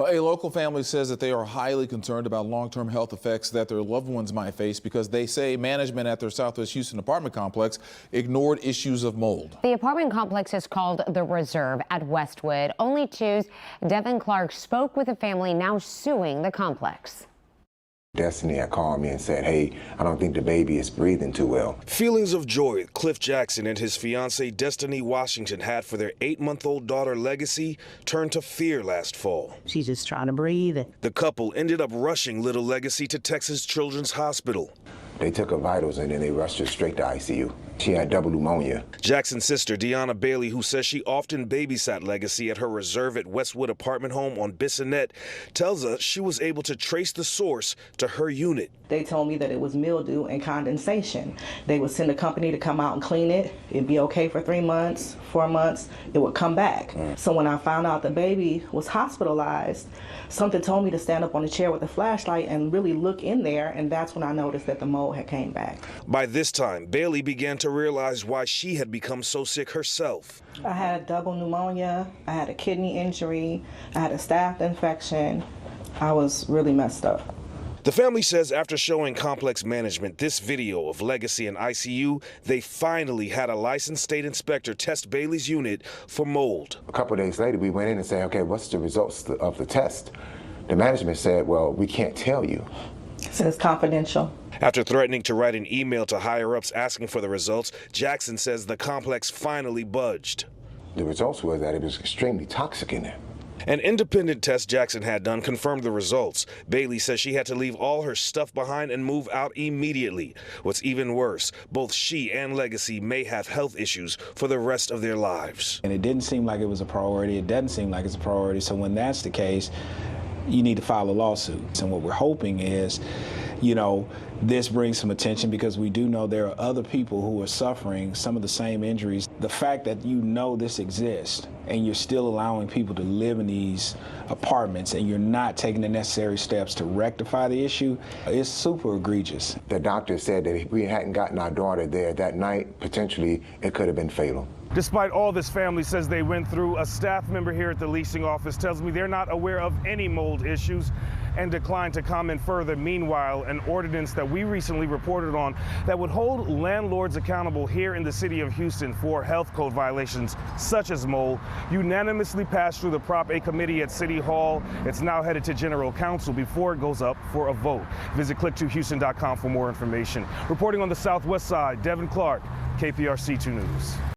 Well, a local family says that they are highly concerned about long-term health effects that their loved ones might face because they say management at their Southwest Houston apartment complex ignored issues of mold. The apartment complex is called The Reserve at Westwood. Only Tuesday, Devin Clark spoke with a family now suing the complex. Destiny had called me and said, hey, I don't think the baby is breathing too well. Feelings of joy Cliff Jackson and his fiancee Destiny Washington had for their 8-month-old daughter Legacy turned to fear last fall. She's just trying to breathe. The couple ended up rushing little Legacy to Texas Children's Hospital. They took her vitals and then they rushed her straight to ICU. She had double pneumonia. Jackson's sister, Deanna Bailey, who says she often babysat Legacy at her Reserve at Westwood apartment home on Bissonnette, tells us she was able to trace the source to her unit. They told me that it was mildew and condensation. They would send a company to come out and clean it. It'd be okay for 3 months, 4 months. It would come back. So when I found out the baby was hospitalized, something told me to stand up on a chair with a flashlight and really look in there, and that's when I noticed that the mold had came back. By this time, Bailey began to realize why she had become so sick herself. I had double pneumonia, I had a kidney injury, I had a staph infection. I was really messed up. The family says after showing complex management this video of Legacy in ICU, they finally had a licensed state inspector test Bailey's unit for mold. A couple of days later, we went in and said, okay, what's the results of the test? The management said, well, we can't tell you. So it's confidential. After threatening to write an email to higher-ups asking for the results, Jackson says the complex finally budged. The results was that it was extremely toxic in there. An independent test Jackson had done confirmed the results. Bailey says she had to leave all her stuff behind and move out immediately. What's even worse, both she and Legacy may have health issues for the rest of their lives. And it didn't seem like it was a priority. It doesn't seem like it's a priority. So when that's the case, you need to file a lawsuit. And what we're hoping is, this brings some attention because we do know there are other people who are suffering some of the same injuries. The fact that this exists and you're still allowing people to live in these apartments and you're not taking the necessary steps to rectify the issue is super egregious. The doctor said that if we hadn't gotten our daughter there that night, potentially it could have been fatal. Despite all this, family says they went through, a staff member here at the leasing office tells me they're not aware of any mold issues and declined to comment further. Meanwhile, an ordinance that we recently reported on that would hold landlords accountable here in the city of Houston for health code violations such as mold unanimously passed through the Prop A committee at City Hall. It's now headed to General Counsel before it goes up for a vote. Visit click2houston.com for more information. Reporting on the southwest side, Devin Clark, KPRC 2 News.